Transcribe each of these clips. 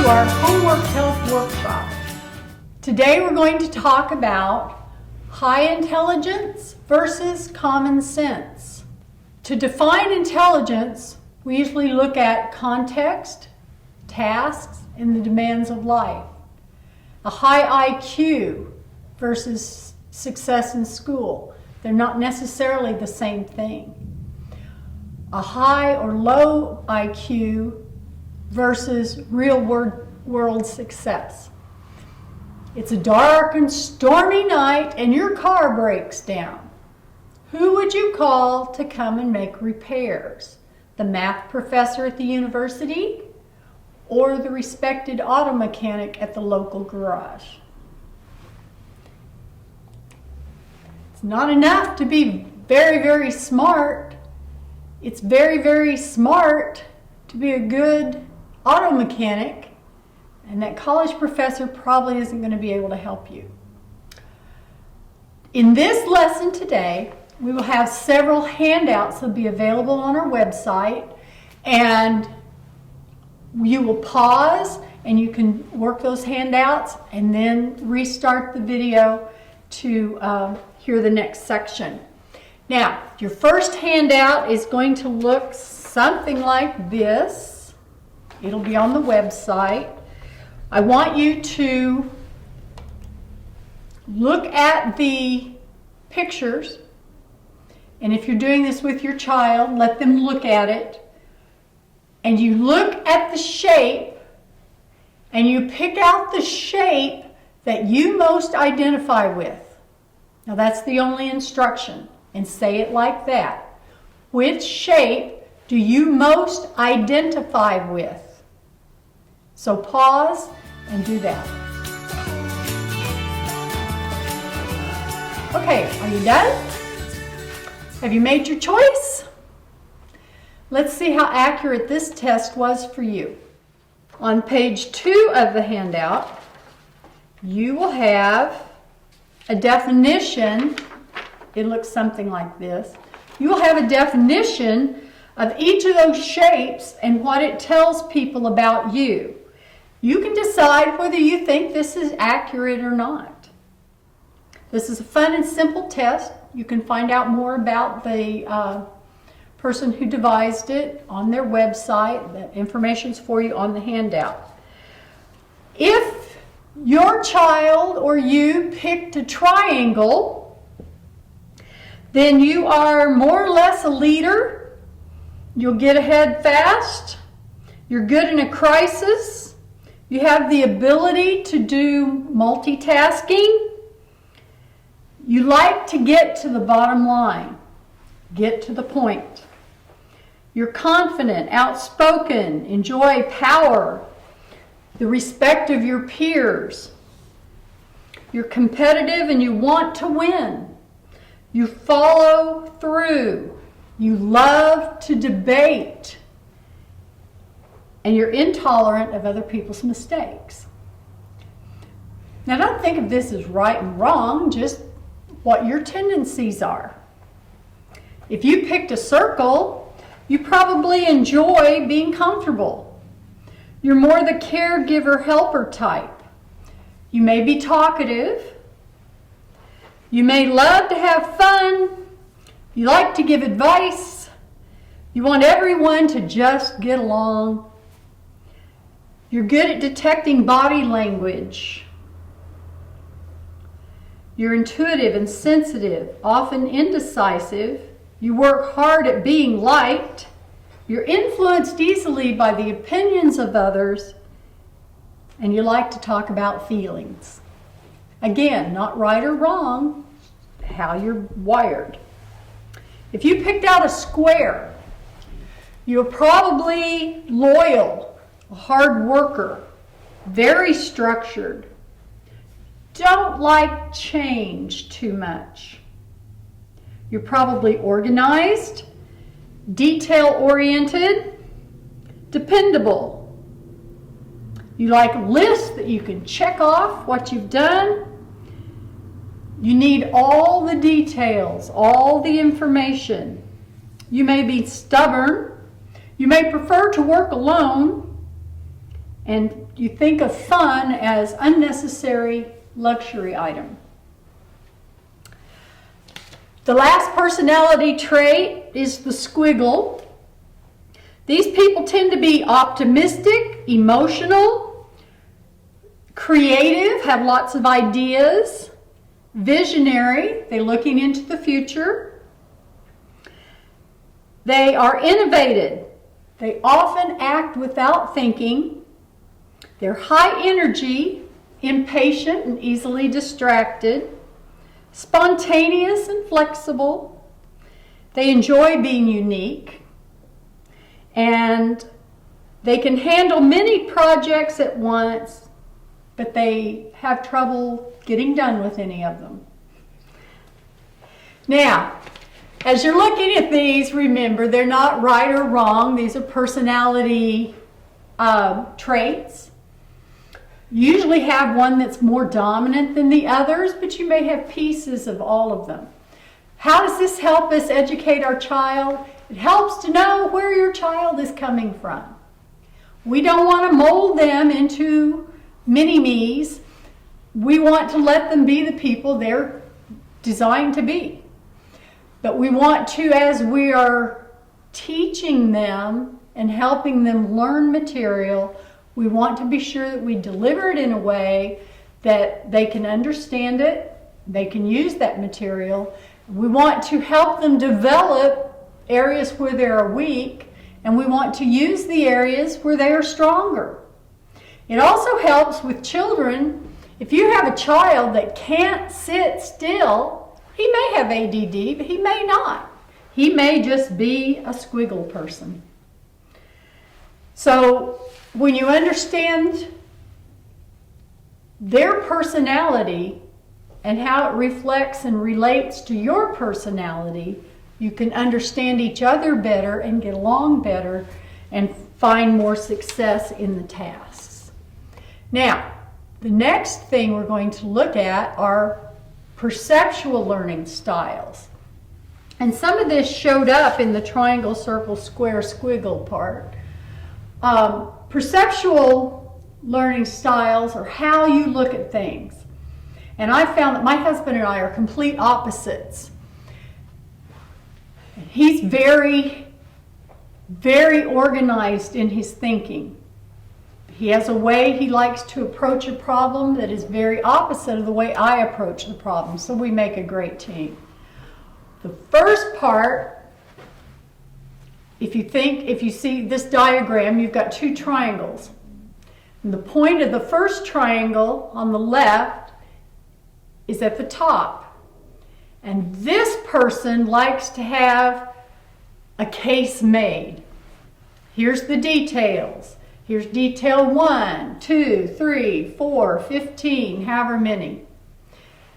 to our Homework Health Workshop. Today we're going to talk about high intelligence versus common sense. To define intelligence, we usually look at context, tasks, and the demands of life. A high IQ versus success in school. They're not necessarily the same thing. A high or low IQ versus real world success. It's a dark and stormy night and your car breaks down. Who would you call to come and make repairs? The math professor at the university or the respected auto mechanic at the local garage? It's not enough to be very, very smart. It's very, very smart to be a good auto mechanic, and that college professor probably isn't going to be able to help you. In this lesson today, we will have several handouts that will be available on our website, and you will pause and you can work those handouts and then restart the video to hear the next section. Now, your first handout is going to look something like this. It'll be on the website. I want you to look at the pictures, and if you're doing this with your child, let them look at it, and you look at the shape, and you pick out the shape that you most identify with. Now that's the only instruction, and say it like that. Which shape do you most identify with? So pause and do that. Okay, are you done? Have you made your choice? Let's see how accurate this test was for you. On page 2 of the handout, you will have a definition. It looks something like this. You will have a definition of each of those shapes and what it tells people about you. You can decide whether you think this is accurate or not. This is a fun and simple test. You can find out more about the person who devised it on their website. The information's for you on the handout. If your child or you picked a triangle, then you are more or less a leader. You'll get ahead fast. You're good in a crisis. You have the ability to do multitasking. You like to get to the bottom line. Get to the point. You're confident, outspoken, enjoy power, the respect of your peers. You're competitive and you want to win. You follow through. You love to debate. And you're intolerant of other people's mistakes. Now don't think of this as right and wrong, just what your tendencies are. If you picked a circle, you probably enjoy being comfortable. You're more the caregiver helper type. You may be talkative. You may love to have fun. You like to give advice. You want everyone to just get along. You're good at detecting body language. You're intuitive and sensitive, often indecisive. You work hard at being liked. You're influenced easily by the opinions of others. And you like to talk about feelings. Again, not right or wrong, how you're wired. If you picked out a square, you're probably loyal, a hard worker, very structured, don't like change too much. You're probably organized, detail-oriented, dependable. You like lists that you can check off what you've done. You need all the details, all the information. You may be stubborn. You may prefer to work alone. and you think of fun as unnecessary luxury item. The last personality trait is the squiggle. These people tend to be optimistic, emotional, creative, have lots of ideas, visionary, they're looking into the future. They are innovative. They often act without thinking. They're high energy, impatient and easily distracted, spontaneous and flexible. They enjoy being unique, and they can handle many projects at once, but they have trouble getting done with any of them. Now, as you're looking at these, remember they're not right or wrong. These are personality traits. You usually have one that's more dominant than the others, but you may have pieces of all of them. How does this help us educate our child? It helps to know where your child is coming from. We don't want to mold them into mini-me's. We want to let them be the people they're designed to be. But we want to, as we are teaching them and helping them learn material, we want to be sure that we deliver it in a way that they can understand it, they can use that material. We want to help them develop areas where they are weak, and we want to use the areas where they are stronger. It also helps with children. If you have a child that can't sit still, he may have ADD, but he may not. He may just be a squiggle person. So when you understand their personality and how it reflects and relates to your personality, you can understand each other better and get along better and find more success in the tasks. Now, the next thing we're going to look at are perceptual learning styles. And some of this showed up in the triangle, circle, square, squiggle part. Perceptual learning styles are how you look at things. And I found that my husband and I are complete opposites. He's very, very organized in his thinking. He has a way he likes to approach a problem that is very opposite of the way I approach the problem, so we make a great team. The first part, if you see this diagram, you've got two triangles. And the point of the first triangle on the left is at the top. And this person likes to have a case made. Here's the details. Here's detail 1, 2, 3, 4, 15, however many.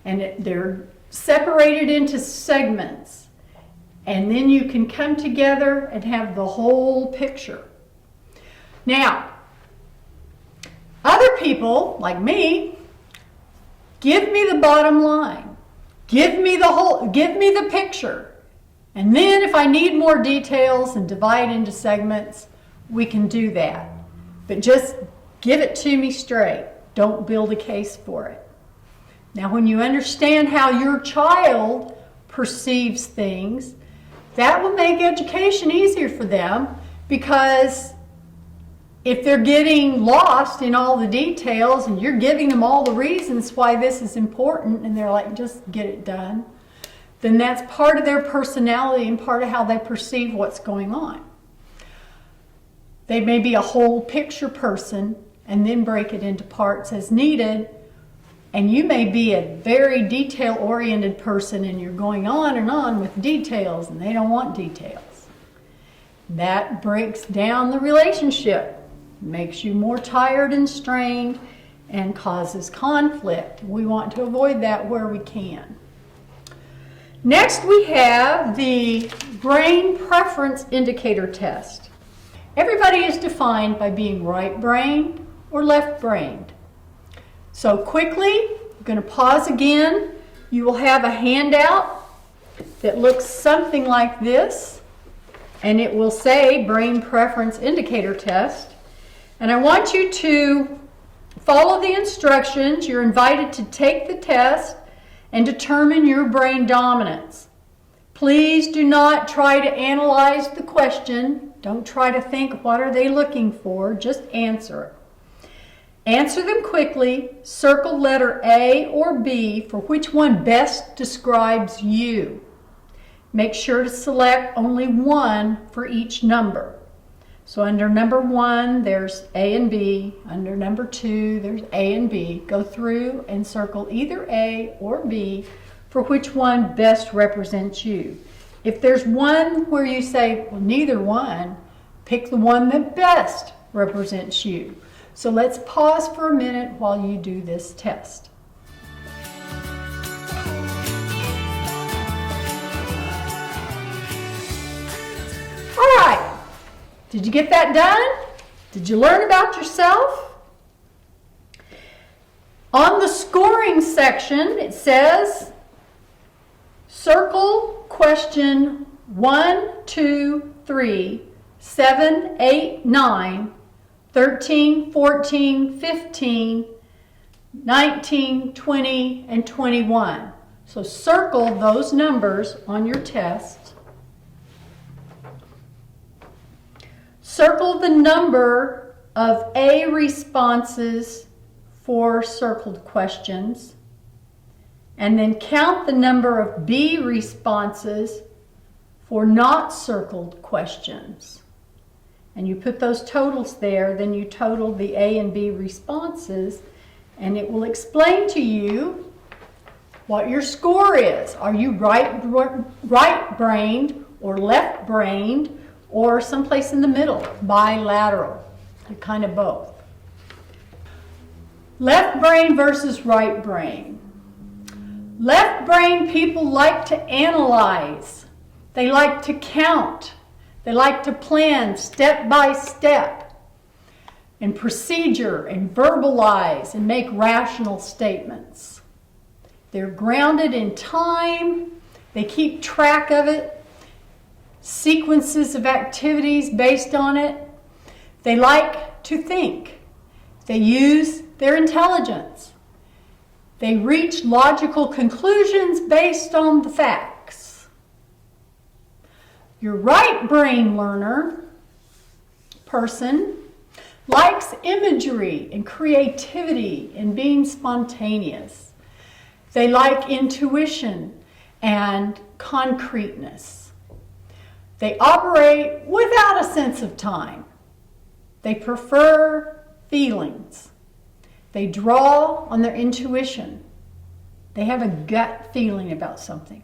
And they're separated into segments. And then you can come together and have the whole picture. Now, other people, like me, give me the bottom line. Give me the picture. And then if I need more details and divide into segments, we can do that. But just give it to me straight. Don't build a case for it. Now, when you understand how your child perceives things, that will make education easier for them, because if they're getting lost in all the details and you're giving them all the reasons why this is important and they're like, just get it done, then that's part of their personality and part of how they perceive what's going on. They may be a whole picture person and then break it into parts as needed, and you may be a very detail-oriented person and you're going on and on with details and they don't want details. That breaks down the relationship, makes you more tired and strained, and causes conflict. We want to avoid that where we can. Next, we have the brain preference indicator test. Everybody is defined by being right-brained or left-brained. So quickly, I'm going to pause again. You will have a handout that looks something like this, and it will say brain preference indicator test. And I want you to follow the instructions. You're invited to take the test and determine your brain dominance. Please do not try to analyze the question. Don't try to think, what are they looking for? Just answer it. Answer them quickly. Circle letter A or B for which one best describes you. Make sure to select only one for each number. So under number 1, there's A and B. Under number 2, there's A and B. Go through and circle either A or B for which one best represents you. If there's one where you say, well, neither one, pick the one that best represents you. So let's pause for a minute while you do this test. All right. Did you get that done? Did you learn about yourself? On the scoring section, it says, circle question 1, 2, 3, 7, 8, 9, 13, 14, 15, 19, 20, and 21. So circle those numbers on your test. Circle the number of A responses for circled questions, and then count the number of B responses for not circled questions. And you put those totals there, then you total the A and B responses, and it will explain to you what your score is. Are you right-brained or left-brained, or someplace in the middle, bilateral? You're kind of both. Left brain versus right brain. Left brain people like to analyze. They like to count. They like to plan step by step and procedure and verbalize and make rational statements. They're grounded in time. They keep track of it. Sequences of activities based on it. They like to think. They use their intelligence. They reach logical conclusions based on the facts. Your right brain learner person likes imagery and creativity and being spontaneous. They like intuition and concreteness. They operate without a sense of time. They prefer feelings. They draw on their intuition. They have a gut feeling about something.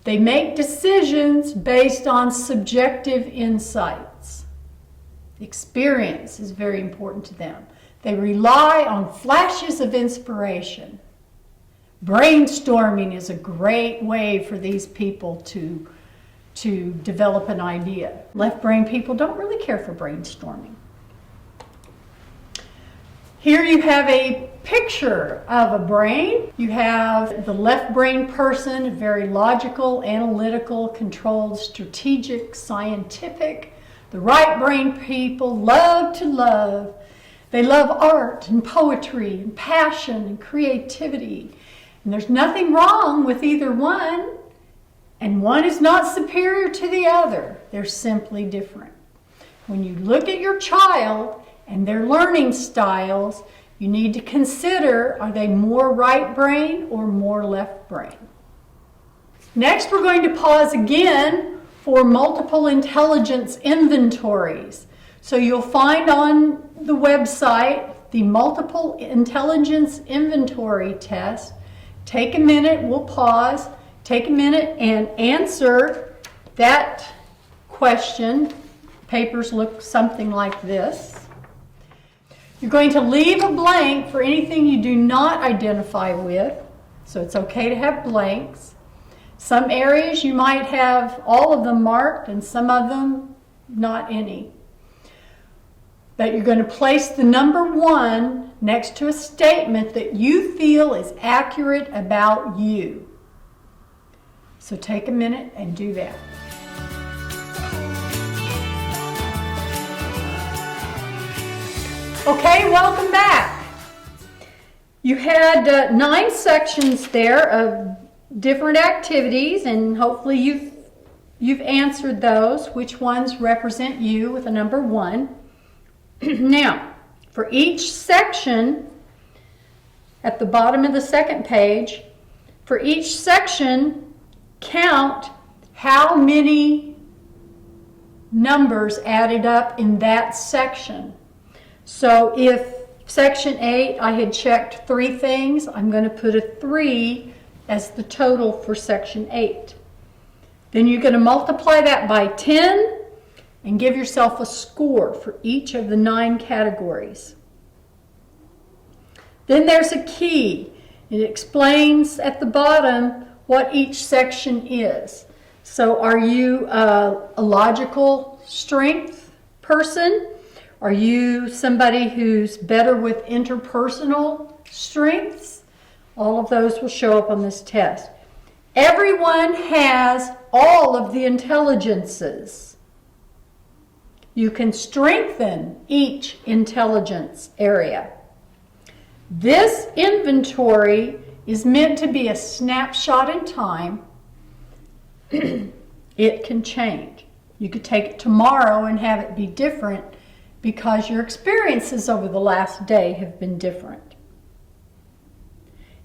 They make decisions based on subjective insights. Experience is very important to them. They rely on flashes of inspiration. Brainstorming is a great way for these people to develop an idea. Left brain people don't really care for brainstorming. Here you have a picture of a brain. You have the left brain person, very logical, analytical, controlled, strategic, scientific. The right brain people love to love. They love art and poetry and passion and creativity. And there's nothing wrong with either one. And one is not superior to the other. They're simply different. When you look at your child and their learning styles, you need to consider, are they more right brain or more left brain? Next, we're going to pause again for multiple intelligence inventories. So you'll find on the website the multiple intelligence inventory test. Take a minute, we'll pause. Take a minute and answer that question. Papers look something like this. You're going to leave a blank for anything you do not identify with, so it's okay to have blanks. Some areas you might have all of them marked and some of them not any. But you're going to place the number 1 next to a statement that you feel is accurate about you. So take a minute and do that. Okay, welcome back. You had 9 sections there of different activities, and hopefully you've answered those. Which ones represent you with a number 1? Now, for each section, at the bottom of the second page, for each section, count how many numbers added up in that section. So if section 8, I had checked 3 things, I'm going to put a 3 as the total for section 8. Then you're going to multiply that by 10 and give yourself a score for each of the 9 categories. Then there's a key. It explains at the bottom what each section is. So are you a logical strength person? Are you somebody who's better with interpersonal strengths? All of those will show up on this test. Everyone has all of the intelligences. You can strengthen each intelligence area. This inventory is meant to be a snapshot in time. It can change. You could take it tomorrow and have it be different because your experiences over the last day have been different.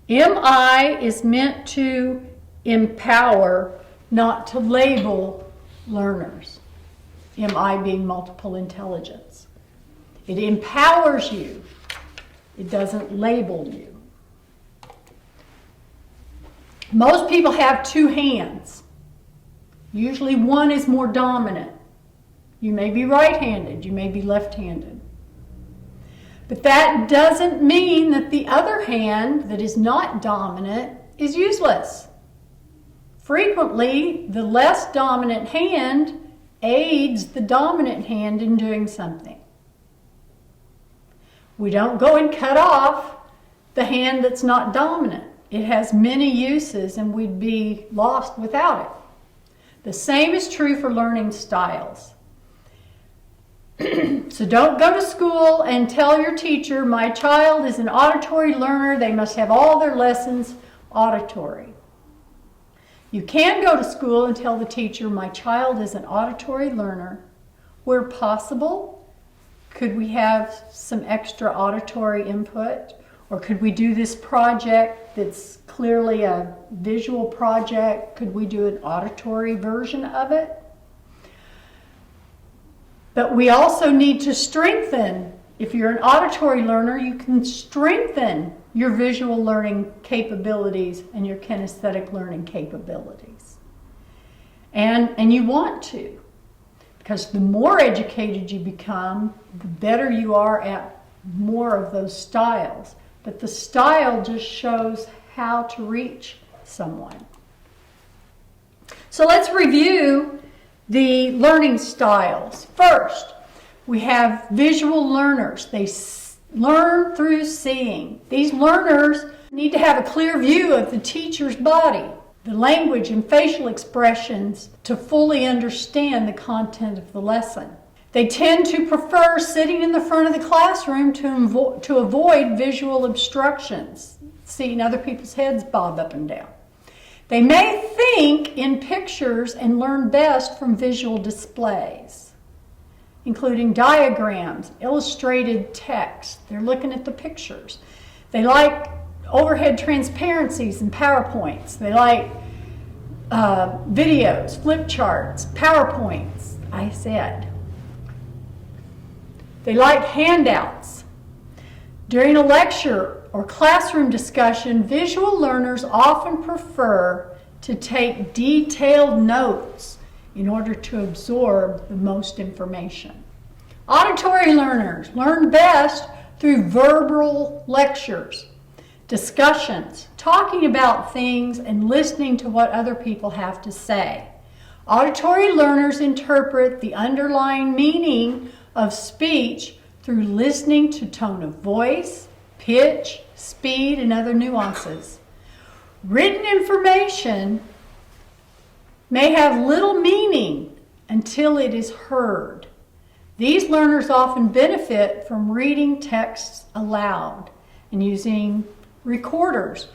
MI is meant to empower, not to label learners. MI being multiple intelligence. It empowers you. It doesn't label you. Most people have 2 hands. Usually one is more dominant. You may be right-handed, you may be left-handed. But that doesn't mean that the other hand that is not dominant is useless. Frequently, the less dominant hand aids the dominant hand in doing something. We don't go and cut off the hand that's not dominant. It has many uses and we'd be lost without it. The same is true for learning styles. So don't go to school and tell your teacher, my child is an auditory learner, they must have all their lessons auditory. You can go to school and tell the teacher, my child is an auditory learner. Where possible, could we have some extra auditory input? Or could we do this project that's clearly a visual project? Could we do an auditory version of it? But we also need to strengthen. If you're an auditory learner, you can strengthen your visual learning capabilities and your kinesthetic learning capabilities. And you want to, because the more educated you become, the better you are at more of those styles. But the style just shows how to reach someone. So let's review the learning styles. First, we have visual learners. They learn through seeing. These learners need to have a clear view of the teacher's body, the language and facial expressions to fully understand the content of the lesson. They tend to prefer sitting in the front of the classroom to avoid visual obstructions, seeing other people's heads bob up and down. They may think in pictures and learn best from visual displays, including diagrams, illustrated text. They're looking at the pictures. They like overhead transparencies and PowerPoints. They like videos, flip charts, PowerPoints, I said. They like handouts. During a lecture or classroom discussion, visual learners often prefer to take detailed notes in order to absorb the most information. Auditory learners learn best through verbal lectures, discussions, talking about things and listening to what other people have to say. Auditory learners interpret the underlying meaning of speech through listening to tone of voice, pitch, speed, and other nuances. Written information may have little meaning until it is heard. These learners often benefit from reading texts aloud and using recorders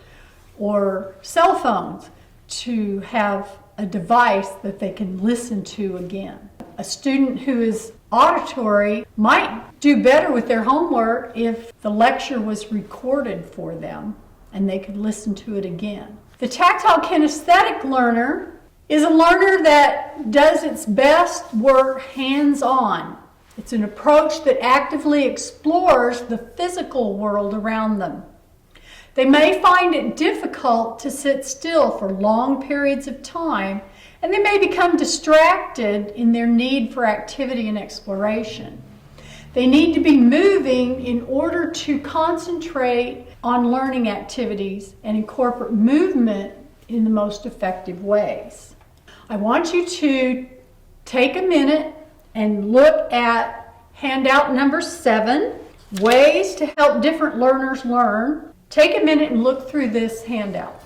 or cell phones to have a device that they can listen to again. A student who is auditory might do better with their homework if the lecture was recorded for them and they could listen to it again. The tactile kinesthetic learner is a learner that does its best work hands-on. It's an approach that actively explores the physical world around them. They may find it difficult to sit still for long periods of time, and they may become distracted in their need for activity and exploration. They need to be moving in order to concentrate on learning activities and incorporate movement in the most effective ways. I want you to take a minute and look at handout number 7, Ways to Help Different Learners Learn. Take a minute and look through this handout.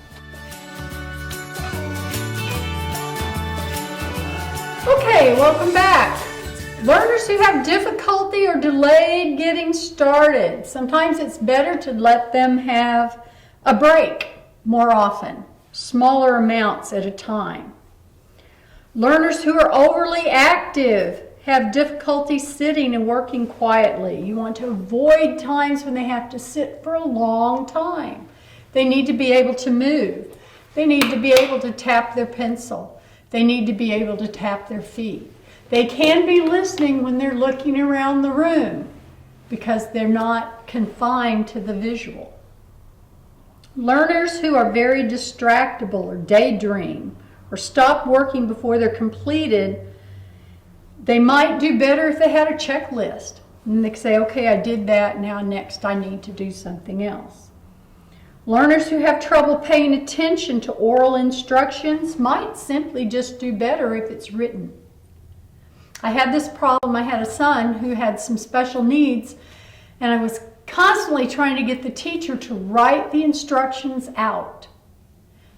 Okay, welcome back. Learners who have difficulty or delayed getting started. Sometimes it's better to let them have a break more often, smaller amounts at a time. Learners who are overly active have difficulty sitting and working quietly. You want to avoid times when they have to sit for a long time. They need to be able to move. They need to be able to tap their pencil. They need to be able to tap their feet. They can be listening when they're looking around the room because they're not confined to the visual. Learners who are very distractible or daydream or stop working before they're completed, they might do better if they had a checklist. And they say, okay, I did that, now next I need to do something else. Learners who have trouble paying attention to oral instructions might simply just do better if it's written. I had this problem. I had a son who had some special needs, and I was constantly trying to get the teacher to write the instructions out,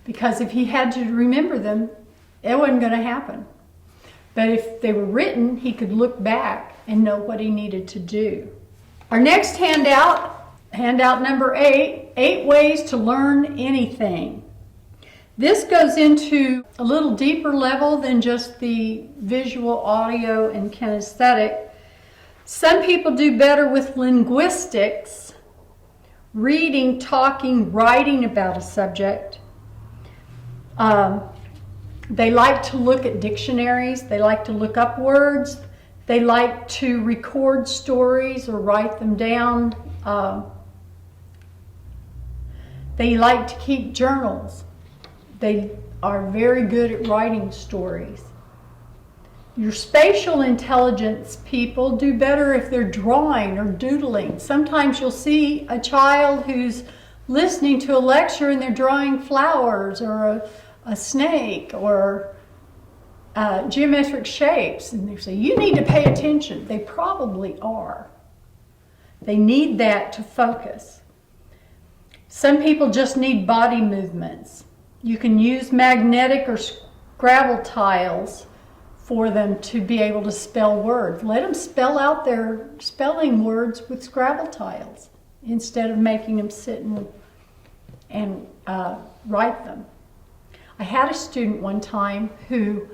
because if he had to remember them, it wasn't going to happen. But if they were written, he could look back and know what he needed to do. Our next handout, handout number 8, 8 ways to learn anything. This goes into a little deeper level than just the visual, audio, and kinesthetic. Some people do better with linguistics, reading, talking, writing about a subject. They like to look at dictionaries. They like to look up words. They like to record stories or write them down. They like to keep journals. They are very good at writing stories. Your spatial intelligence people do better if they're drawing or doodling. Sometimes you'll see a child who's listening to a lecture and they're drawing flowers or a snake or geometric shapes, and they say, you need to pay attention. They probably are. They need that to focus. Some people just need body movements. You can use magnetic or Scrabble tiles for them to be able to spell words. Let them spell out their spelling words with Scrabble tiles instead of making them sit and write them. I had a student one time who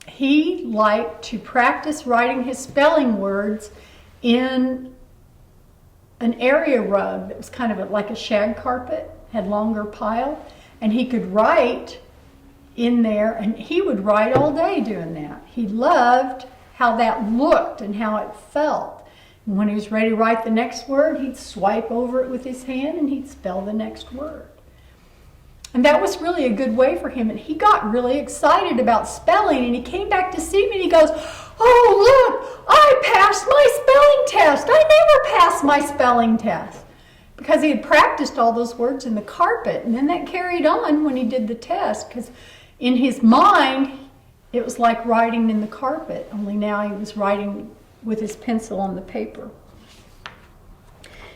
he liked to practice writing his spelling words in an area rug that was kind of like a shag carpet, had longer pile, and he could write in there, and he would write all day doing that. He loved how that looked and how it felt. And when he was ready to write the next word, he'd swipe over it with his hand and he'd spell the next word. And that was really a good way for him. And he got really excited about spelling, and he came back to see me and he goes, oh, look, I passed my spelling test. I never passed my spelling test. Because he had practiced all those words in the carpet. And then that carried on when he did the test, because in his mind, it was like writing in the carpet, only now he was writing with his pencil on the paper.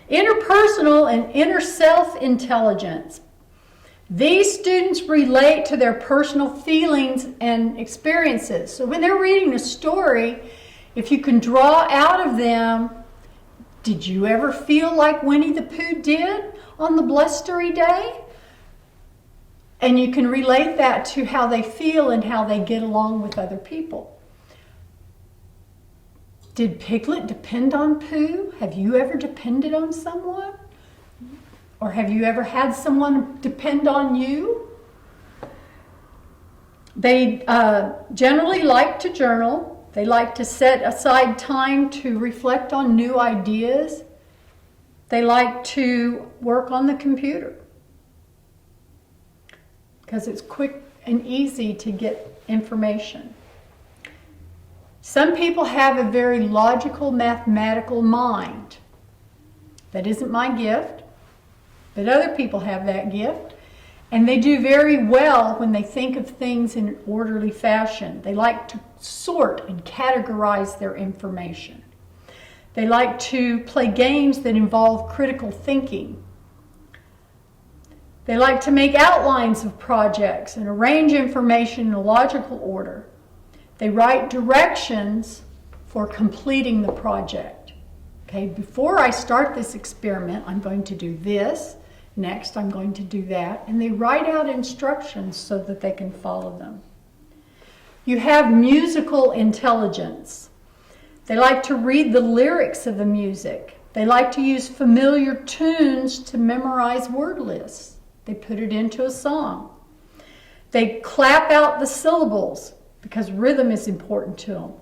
Interpersonal and inner self intelligence. These students relate to their personal feelings and experiences. So when they're reading a story, If you can draw out of them, did you ever feel like Winnie the Pooh did on the blustery day? And you can relate that to how they feel and how they get along with other people. Did Piglet depend on Pooh? Have you ever depended on someone? Or have you ever had someone depend on you? They generally like to journal. They like to set aside time to reflect on new ideas. They like to work on the computer because it's quick and easy to get information. Some people have a very logical, mathematical mind. That isn't my gift, but other people have that gift. And they do very well when they think of things in an orderly fashion. They like to sort and categorize their information. They like to play games that involve critical thinking. They like to make outlines of projects and arrange information in a logical order. They write directions for completing the project. Okay, before I start this experiment, I'm going to do this. Next, I'm going to do that. And they write out instructions so that they can follow them. You have musical intelligence. They like to read the lyrics of the music. They like to use familiar tunes to memorize word lists. They put it into a song. They clap out the syllables because rhythm is important to them.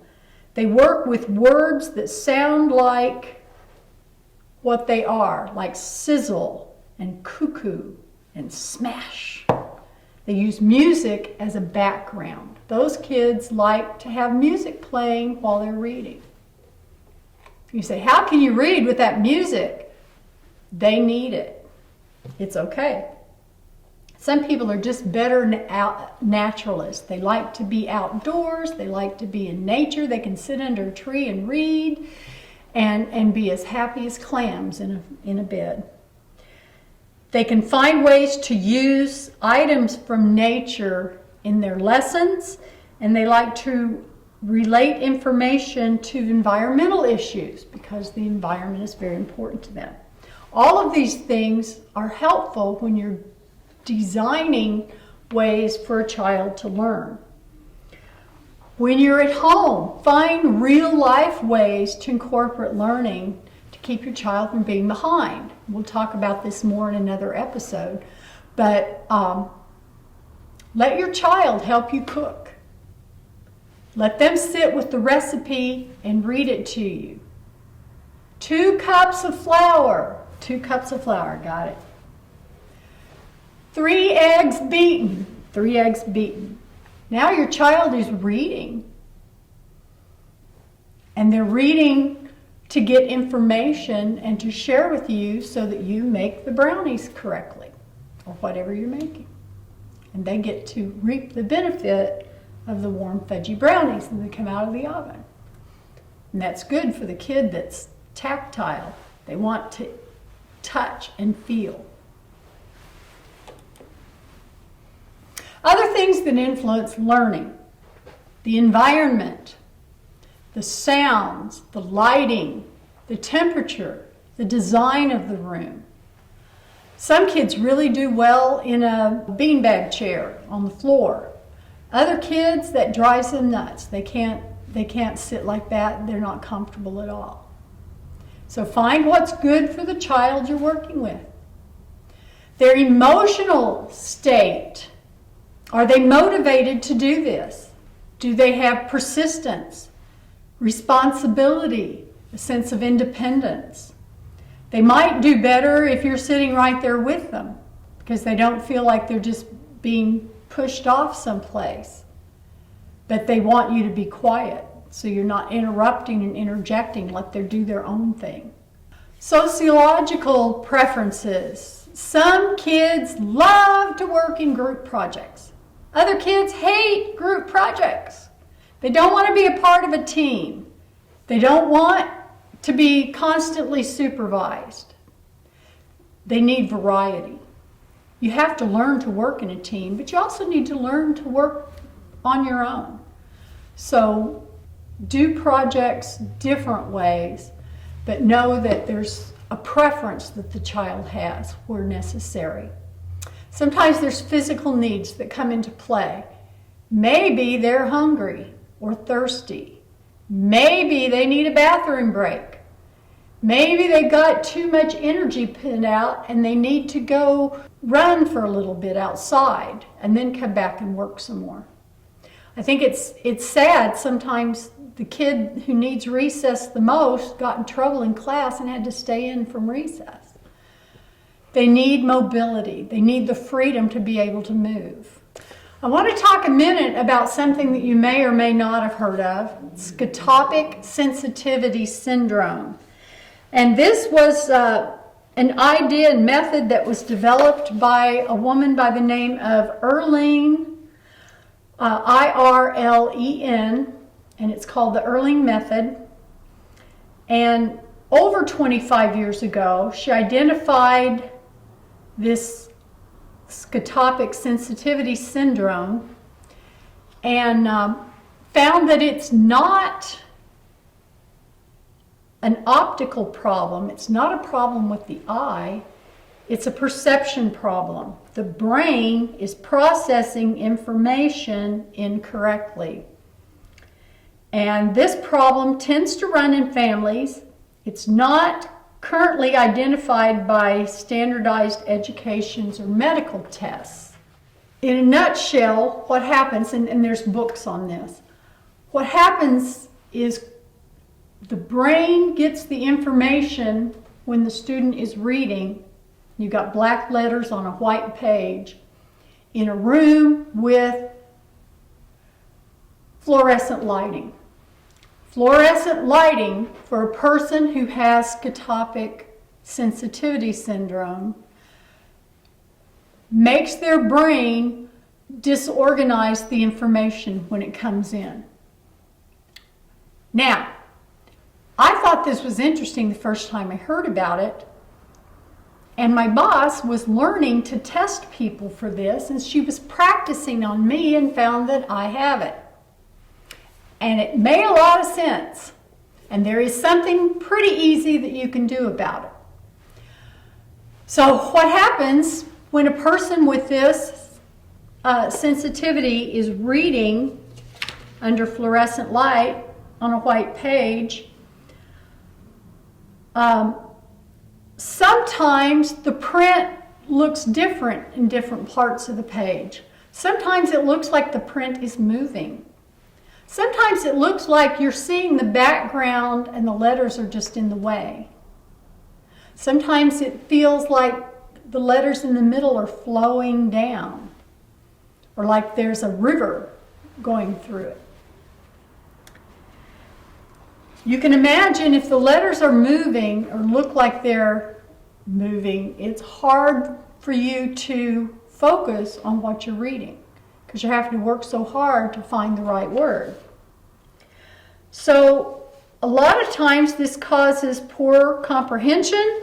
They work with words that sound like what they are, like sizzle and cuckoo and smash. They use music as a background. Those kids like to have music playing while they're reading. You say, how can you read with that music? They need it. It's okay. Some people are just better naturalists. They like to be outdoors. They like to be in nature. They can sit under a tree and read and be as happy as clams in a bed. They can find ways to use items from nature in their lessons, and they like to relate information to environmental issues because the environment is very important to them. All of these things are helpful when you're designing ways for a child to learn. When you're at home, find real-life ways to incorporate learning to keep your child from being behind. We'll talk about this more in another episode, but let your child help you cook. Let them sit with the recipe and read it to you. 2 cups of flour. 2 cups of flour, got it. 3 eggs beaten. 3 eggs beaten. Now your child is reading. And they're reading to get information and to share with you so that you make the brownies correctly or whatever you're making. And they get to reap the benefit of the warm fudgy brownies when they come out of the oven. And that's good for the kid that's tactile. They want to touch and feel. Other things that influence learning: the environment, the sounds, the lighting, the temperature, the design of the room. Some kids really do well in a beanbag chair on the floor. Other kids, that drives them nuts. They can't sit like that. They're not comfortable at all. So find what's good for the child you're working with. Their emotional state. Are they motivated to do this? Do they have persistence, responsibility, a sense of independence? They might do better if you're sitting right there with them because they don't feel like they're just being pushed off someplace. But they want you to be quiet so you're not interrupting and interjecting, let them do their own thing. Sociological preferences. Some kids love to work in group projects. Other kids hate group projects. They don't want to be a part of a team. They don't want to be constantly supervised. They need variety. You have to learn to work in a team, but you also need to learn to work on your own. So do projects different ways, but know that there's a preference that the child has where necessary. Sometimes there's physical needs that come into play. Maybe they're hungry or thirsty. Maybe they need a bathroom break. Maybe they got too much energy put out and they need to go run for a little bit outside and then come back and work some more. I think it's sad sometimes the kid who needs recess the most got in trouble in class and had to stay in from recess. They need mobility. They need the freedom to be able to move. I want to talk a minute about something that you may or may not have heard of, Scotopic sensitivity syndrome. And this was an idea and method that was developed by a woman by the name of Irlen, I-R-L-E-N, and it's called the Irlen method. And over 25 years ago, she identified this scotopic sensitivity syndrome and found that it's not an optical problem. It's not a problem with the eye. It's a perception problem. The brain is processing information incorrectly. And this problem tends to run in families. It's not currently identified by standardized educations or medical tests. In a nutshell, what happens, and there's books on this, what happens is the brain gets the information when the student is reading. You've got black letters on a white page in a room with fluorescent lighting. Fluorescent lighting for a person who has scotopic sensitivity syndrome makes their brain disorganize the information when it comes in. Now, I thought this was interesting the first time I heard about it, and my boss was learning to test people for this, and she was practicing on me and found that I have it. And it made a lot of sense. And there is something pretty easy that you can do about it. So what happens when a person with this sensitivity is reading under fluorescent light on a white page? Sometimes the print looks different in different parts of the page. Sometimes it looks like the print is moving. Sometimes it looks like you're seeing the background and the letters are just in the way. Sometimes it feels like the letters in the middle are flowing down, or like there's a river going through it. You can imagine if the letters are moving or look like they're moving, it's hard for you to focus on what you're reading, because you have to work so hard to find the right word. So a lot of times this causes poor comprehension.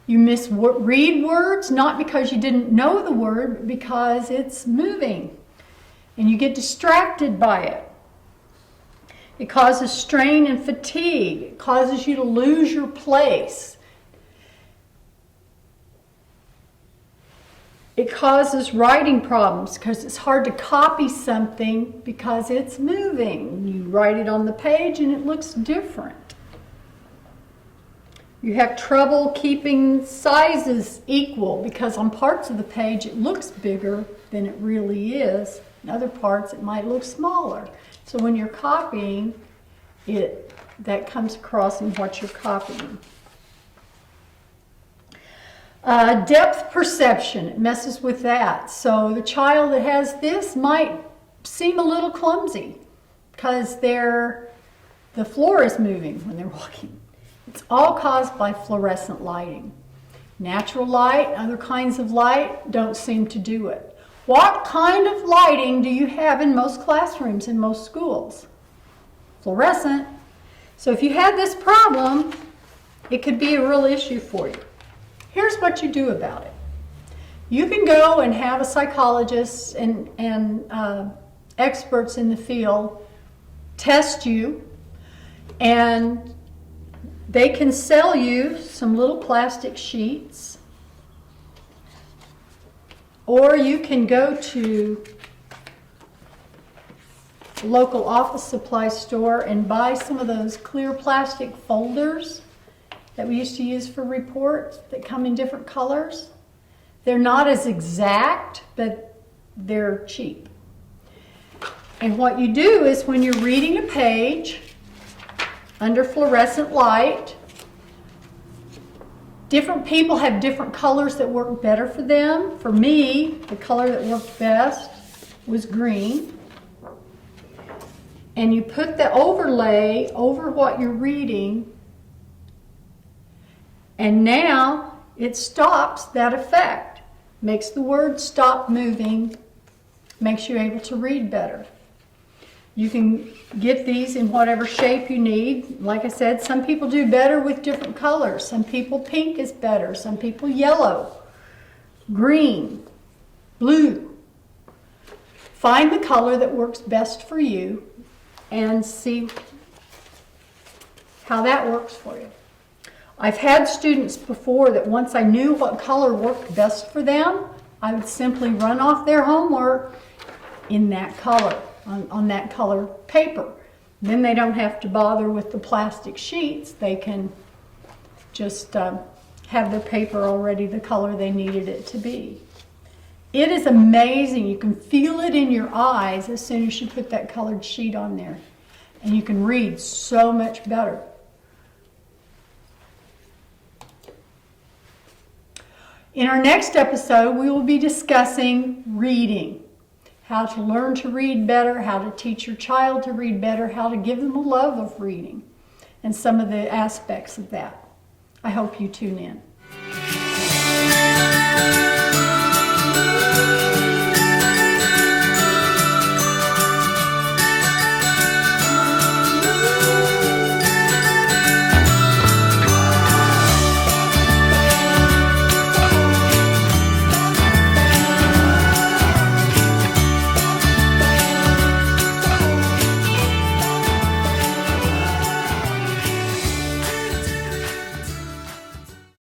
You misread words, not because you didn't know the word, but because it's moving, and you get distracted by it. It causes strain and fatigue. It causes you to lose your place. It causes writing problems because it's hard to copy something because it's moving. You write it on the page and it looks different. You have trouble keeping sizes equal because on parts of the page it looks bigger than it really is. In other parts it might look smaller. So when you're copying it, that comes across in what you're copying. Depth perception, it messes with that. So the child that has this might seem a little clumsy because the floor is moving when they're walking. It's all caused by fluorescent lighting. Natural light, other kinds of light don't seem to do it. What kind of lighting do you have in most classrooms, in most schools? Fluorescent. So if you had this problem, it could be a real issue for you. Here's what you do about it. You can go and have a psychologist and experts in the field test you, and they can sell you some little plastic sheets, or you can go to a local office supply store and buy some of those clear plastic folders that we used to use for reports that come in different colors. They're not as exact, but they're cheap. And what you do is when you're reading a page under fluorescent light, different people have different colors that work better for them. For me, the color that worked best was green. And you put the overlay over what you're reading, and now it stops that effect. Makes the words stop moving, makes you able to read better. You can get these in whatever shape you need. Like I said, some people do better with different colors. Some people pink is better, some people yellow, green, blue. Find the color that works best for you and see how that works for you. I've had students before that once I knew what color worked best for them, I would simply run off their homework in that color, on that color paper. Then they don't have to bother with the plastic sheets. They can just have their paper already the color they needed it to be. It is amazing. You can feel it in your eyes as soon as you put that colored sheet on there. And you can read so much better. In our next episode, we will be discussing reading. How to learn to read better, how to teach your child to read better, how to give them a love of reading, and some of the aspects of that. I hope you tune in.